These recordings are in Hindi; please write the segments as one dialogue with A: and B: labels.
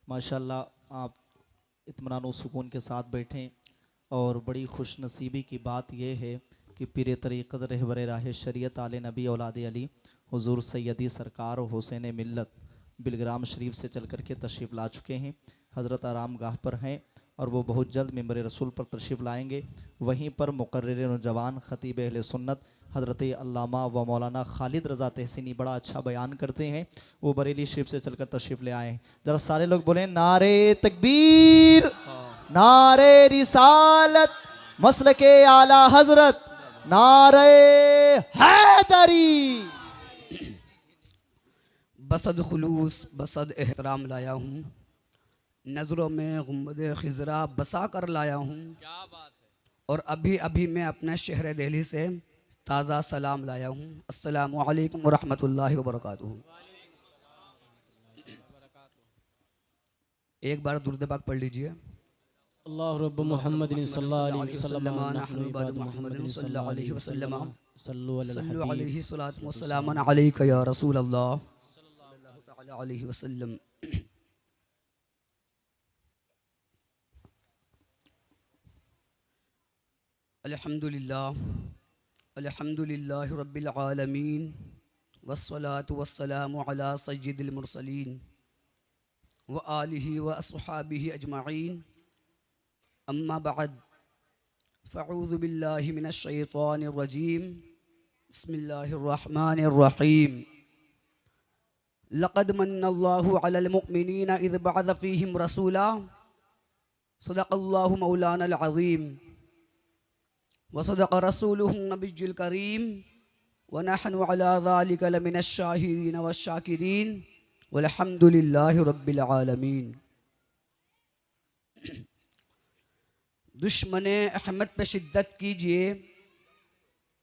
A: माशाल्लाह आप इत्मीनान व सुकून के साथ बैठें। और बड़ी खुश नसीबी की बात यह है कि पीर तरीक़त रहबर राह शरीयत आले नबी औलाद अली हुजूर सैयदी सरकार हुसैन मिल्लत बिलग्राम शरीफ से चल कर के तशरीफ़ ला चुके हैं। हज़रत आराम गाह पर हैं और वो बहुत जल्द मिंबर रसूल पर तशरीफ़ लाएंगे। वहीं पर मुक़र्रिर नौजवान ख़तीब अहले सुन्नत हज़रत अल्लामा व मौलाना खालिद रज़ा तहसीनी बड़ा अच्छा बयान करते हैं, वो बरेली शरीफ से चलकर तशरीफ़ ले आए हैं। ज़रा सारे लोग बोलें नारे तकबीर, नारे रिसालत, मसलके आला हज़रत, नारे हैदरी।
B: बसद खुलूस बसद एहतराम लाया हूँ, नज़रों में गुंबद खिजरा बसा कर लाया हूँ। क्या बात है। और अभी अभी मैं अपने शहर दिल्ली से ताज़ा सलाम लाया हूँ। अस्सलामु अलैकुम व रहमतुल्लाहि व बरकातुहू। एक बार दुरूद पाक पढ़ लीजिए।
C: अल्लाह रब्ब मुहम्मद सल्लल्लाहु अलैहि वसल्लम
B: नहनु इबादु मुहम्मद सल्लल्लाहु अलैहि वसल्लम
C: सल्लु
B: सल्लु अलैहि सलातु व सलाम अलैका या रसूल अल्लाह सल्लल्लाहु तआला अलैहि वसल्लम। अल्हम्दुलिल्लाह रब्बिल आलमीन वस्सलातु वस्सलामु अला सय्यिदिल मुरसलीन व आलिहि व अस्हाबिहि अजमईन। अम्मा बअद फ़अऊज़ु बिल्लाहि मिनश शैतानिर रजीम। बिस्मिल्लाहिर रहमानिर रहीम। लक़द मन्नल्लाहु अलल मुअमिनीना इज़ बअथ फ़ीहिम रसूला सदक़ल्लाहु मौलानल अज़ीम व सदक़ रसूलुहुन नबियुल करीम व नहनु अला ज़ालिका लमिनश शाहिदीन वश्शाकिरीन वल्हम्दुलिल्लाहि रब्बिल आलमीन। दुश्मने अहमद पे शिद्दत कीजिए,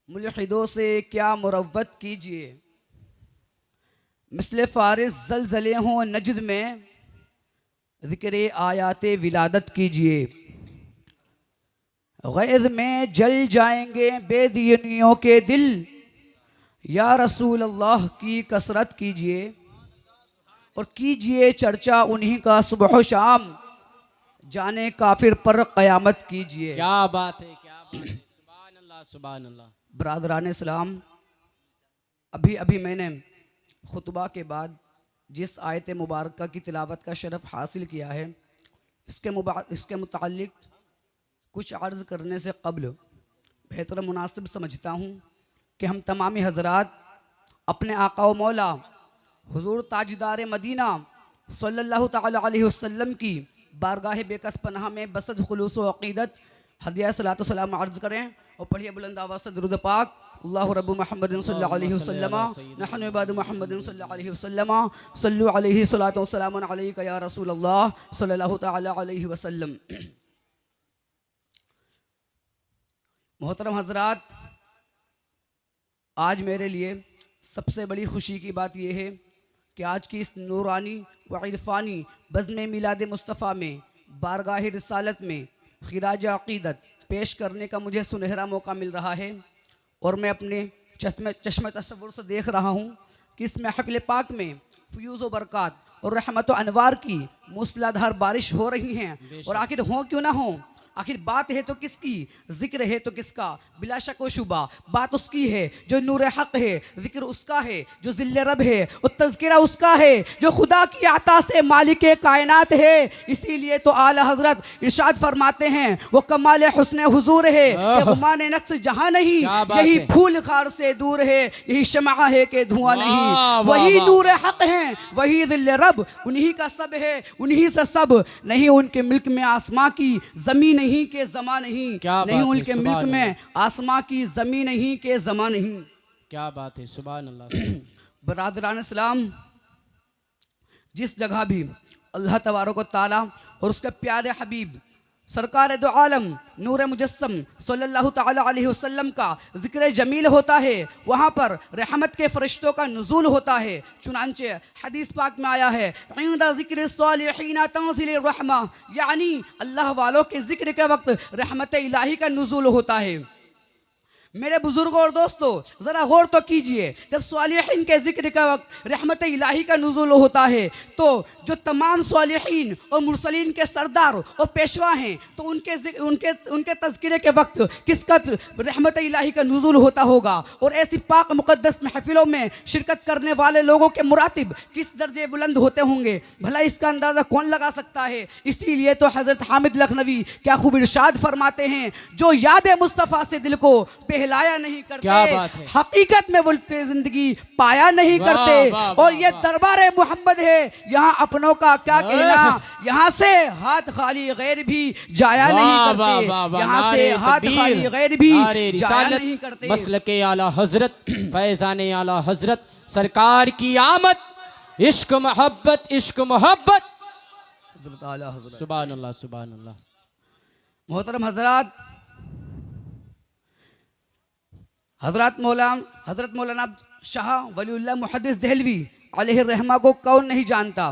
B: मुल्हिदों से क्या मुरव्वत कीजिए। मिस्ले फारिस ज़लज़ले हों नजद में, ज़िक्र आयाते विलादत कीजिए। गैज़ में जल जाएंगे बेदीनियों के दिल, या रसूल अल्लाह की कसरत कीजिए। और कीजिए चर्चा उन्हीं का सुबह शाम, जाने काफिर पर क़यामत कीजिए।
C: क्या बात है, क्या बात है। सुभान अल्लाह, सुभान अल्लाह।
B: बरादरान इस्लाम, अभी अभी मैंने खुतबा के बाद जिस आयत मुबारक की तिलावत का शरफ़ हासिल किया है, इसके मुताल्लिक कुछ अर्ज़ करने से कब्ल बेहतर मुनासिब समझता हूँ कि हम तमामी हज़रात अपने आका व मौला हुज़ूर ताजदार मदीना सल्लल्लाहु तआला अलैहि वसल्लम की बारगाह बेकस पनाह में बसद खुलूस व अक़ीदत हदिया सलातो सलाम अर्ज़ करें और पढ़िए बुलंद आवाज़ से दुरूद पाक। अल्लाहु रब्बु मुहम्मदिन सल्लल्लाहु अलैहि वसल्लम नहनु इबादु मुहम्मदिन सल्लल्लाहु अलैहि वसल्लम सल्लु अलैहि सलातो व सलाम अलैका या रसूल अल्लाह सल्लल्लाहु तआला अलैहि वसल्लम। मोहतरम हज़रात, आज मेरे लिए सबसे बड़ी खुशी की बात यह है कि आज की इस नूरानी व इरफानी बज़्म मिलाद मुस्तफ़ा में बारगाह रिसालत में खिराज अक़ीदत पेश करने का मुझे सुनहरा मौका मिल रहा है। और मैं अपने चश्मे तसव्वुर से देख रहा हूँ कि इस महफ़िल पाक में फ़यूज़ व बरक़ात और रहमत व अनवार की मूसलाधार बारिश हो रही हैं। और आखिर हो क्यों ना हो, आखिर बात है तो किसकी, जिक्र है तो किसका। बिला शक व शुबा बात उसकी है जो नूर हक़ है, जिक्र उसका है जो ज़िल्ले रब है, और तज़किरा उसका है जो खुदा की अता से मालिक कायनात है। इसीलिए तो आला हज़रत इरशाद फरमाते हैं वो कमाल हुस्न हुजूर है कि गुमान नक्स जहाँ नहीं, यही फूल खार से दूर है, यही शमा है कि धुआं नहीं। वही नूर हक़ हैं, वही ज़िल्ले रब, उन्हीं का सब है, उन्हीं से सब नहीं। उनके मिल्क में आसमां की ज़मीन नहीं के ज़मा नहीं, नहीं उनके मिल्क में आसमां की ज़मीन नहीं के ज़मा नहीं।
C: क्या बात है, सुभान अल्लाह।
B: बरादरान इस्लाम, जिस जगह भी अल्लाह तबारक व तआला और उसके प्यारे हबीब सरकार दो आलम नूर मुजस्सम सल्लल्लाहु तआला अलैहि वसल्लम का ज़िक्र जमील होता है, वहाँ पर रहमत के फरिश्तों का नुज़ूल होता है। चुनांचे हदीस पाक में आया है इंदा ज़िक्र सालिहीन तंज़िल रहमा, यानी अल्लाह वालों के ज़िक्र के वक्त रहमत इलाही का नुज़ूल होता है। मेरे बुजुर्गों और दोस्तों ज़रा गौर तो कीजिए, जब सालिहीन के ज़िक्र का वक्त रहमत इलाही का नुज़ूल होता है तो जो तमाम सालिहीन और मुरसलीन के सरदार और पेशवा हैं तो उनके तज़किरे के वक्त किस कदर रहमत इलाही का नुज़ूल होता होगा, और ऐसी पाक मुक़द्दस महफ़िलों में शिरकत करने वाले लोगों के मुरातिब किस दर्जे बुलंद होते होंगे, भला इसका अंदाज़ा कौन लगा सकता है। इसीलिए तो हज़रत हामिद लखनवी क्या खूब इरशाद फरमाते हैं, जो याद मुस्तफ़ा से दिल को बहलाया नहीं करते हकीकत में वुल्फ़े ज़िंदगी पाया नहीं करते। और ये दरबार मोहम्मद है, यहाँ अपनों का क्या कहना, यहाँ से हाथ खाली गैर भी जाया नहीं करते, यहाँ से हाथ खाली गैर भी जाया नहीं करते।
C: मसलके आला हजरत फैज़ाने आला हजरत सरकार की आमद, इश्क मोहब्बत, इश्क मोहब्बत, सुभान अल्लाह, सुभान अल्लाह।
B: मोहतरम हजरत मौलाना शाह वलीउल्लाह मुहद्दिस देहलवी अलैहि रहमा को कौन नहीं जानता।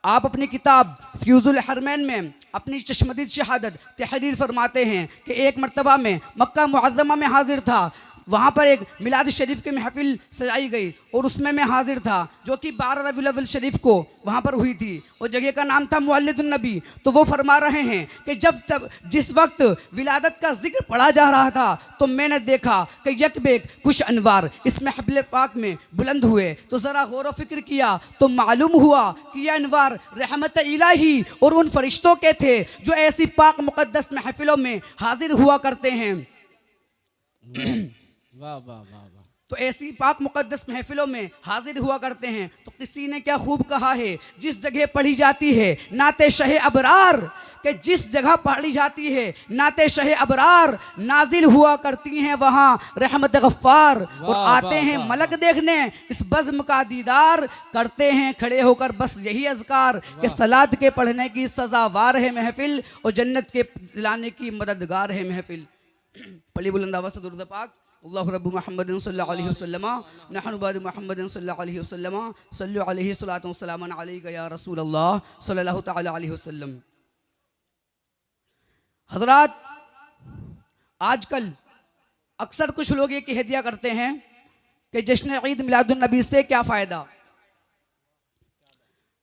B: आप अपनी किताब फ्यूजुल हरमैन में अपनी चश्मदीद शहादत तहरीर फरमाते हैं कि एक मरतबा में मक्का मुअज़्ज़मा में हाजिर था, वहाँ पर एक मिलाद शरीफ की महफिल सजाई गई और उसमें मैं हाजिर था, जो कि 12 रबीउल अव्वल शरीफ को वहाँ पर हुई थी। और जगह का नाम था मुअल्लिदुन नबी। तो वो फरमा रहे हैं कि जिस वक्त विलादत का जिक्र पढ़ा जा रहा था तो मैंने देखा कि यकबेक कुछ अनवार इस महफिल पाक में बुलंद हुए। तो ज़रा गौर व फिक्र किया तो मालूम हुआ कि यह अनवार रहमत इलाही और उन फरिश्तों के थे जो ऐसी पाक मुक़द्दस महफिलों में हाजिर हुआ करते हैं।
C: वाह वाह वाह वाह।
B: तो ऐसी पाक मुक़द्दस महफिलों में हाजिर हुआ करते हैं। तो किसी ने क्या खूब कहा है, जिस जगह पढ़ी जाती है नाते शहे अबरार, कि जिस जगह पढ़ी जाती है नाते शहे अबरार, नाजिल हुआ करती हैं वहाँ रहमत गफ्फार। और आते हैं मलक देखने इस बज़्म का दीदार, करते हैं खड़े होकर बस यही अज़कार कि सलात के पढ़ने की सज़ावार है महफिल और जन्नत के दिलाने की मददगार है महफिल। पली बुलंद आवाज़ से दुरूद पाक। अल्लाहु रब्बु मुहम्मदिन सल्लल्लाहु अलैहि वसल्लम नहनु बादि मुहम्मदिन सल्लल्लाहु अलैहि वसल्लम सल्लु अलैहि सलातु वस्सलामु अलैका या रसूल अल्लाह सल्लल्लाहु तआला अलैहि वसल्लम। हज़रात, आजकल अक्सर कुछ लोग ये कह दिया करते हैं कि जश्न ईद मिलादुन नबी से क्या फ़ायदा।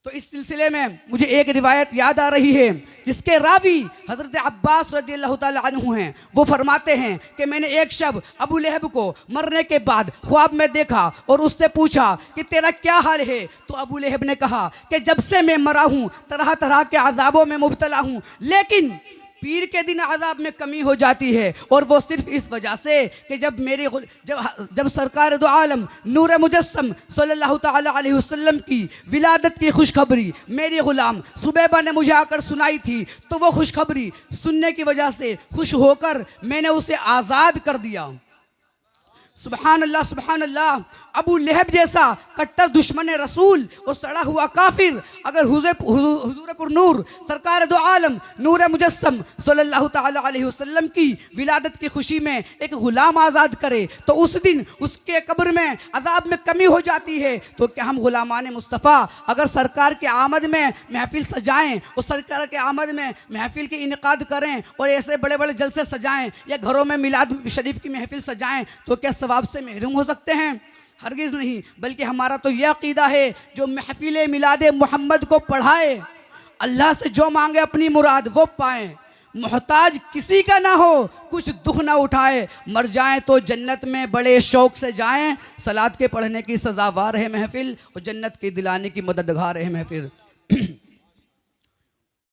B: तो इस सिलसिले में मुझे एक रिवायत याद आ रही है जिसके रावी हज़रत अब्बास रज़ियल्लाहु ताला अन्हु हैं। वो फरमाते हैं कि मैंने एक शब अबू लहब को मरने के बाद ख्वाब में देखा और उससे पूछा कि तेरा क्या हाल है। तो अबू लहब ने कहा कि जब से मैं मरा हूँ तरह तरह के अज़ाबों में मुब्तला हूँ, लेकिन पीर के दिन अज़ाब में कमी हो जाती है। और वो सिर्फ इस वजह से कि जब सरकार दो आलम नूर मुजस्सम सल्लल्लाहु ताला अलैहि वसल्लम की विलादत की खुशखबरी मेरी ग़ुलाम सुबैबा ने मुझे आकर सुनाई थी, तो वो खुशखबरी सुनने की वजह से खुश होकर मैंने उसे आज़ाद कर दिया। सुबहान अल्लाह, सुबहान अल्लाह। अबू लहब जैसा कट्टर दुश्मन रसूल और सड़ा हुआ काफिर अगर हुजूर पुर नूर सरकार दो आलम नूर मुजस्सम सल्लल्लाहु ताला अलैहि वसल्लम की विलादत की खुशी में एक गुलाम आज़ाद करे तो उस दिन उसके कब्र में अजाब में कमी हो जाती है। तो क्या हम गुलामान मुस्तफ़ा अगर सरकार के आमद में महफिल सजाएं और सरकार के आमद में महफिल के इनकाद करें और ऐसे बड़े बड़े जलसे सजाएं या घरों में मिलाद शरीफ की महफिल सजाएं तो क्या सवाब से महरूम हो सकते हैं? हरगिज़ नहीं। बल्कि हमारा तो यह अक़ीदा है जो महफिल मिलाद मोहम्मद को पढ़ाए अल्लाह से जो मांगे अपनी मुराद वो पाएँ, मोहताज किसी का ना हो, कुछ दुख ना उठाए, मर जाएं तो जन्नत में बड़े शौक़ से जाएं। सलात के पढ़ने की सज़ावार है महफिल और जन्नत के दिलाने की मददगार है महफिल।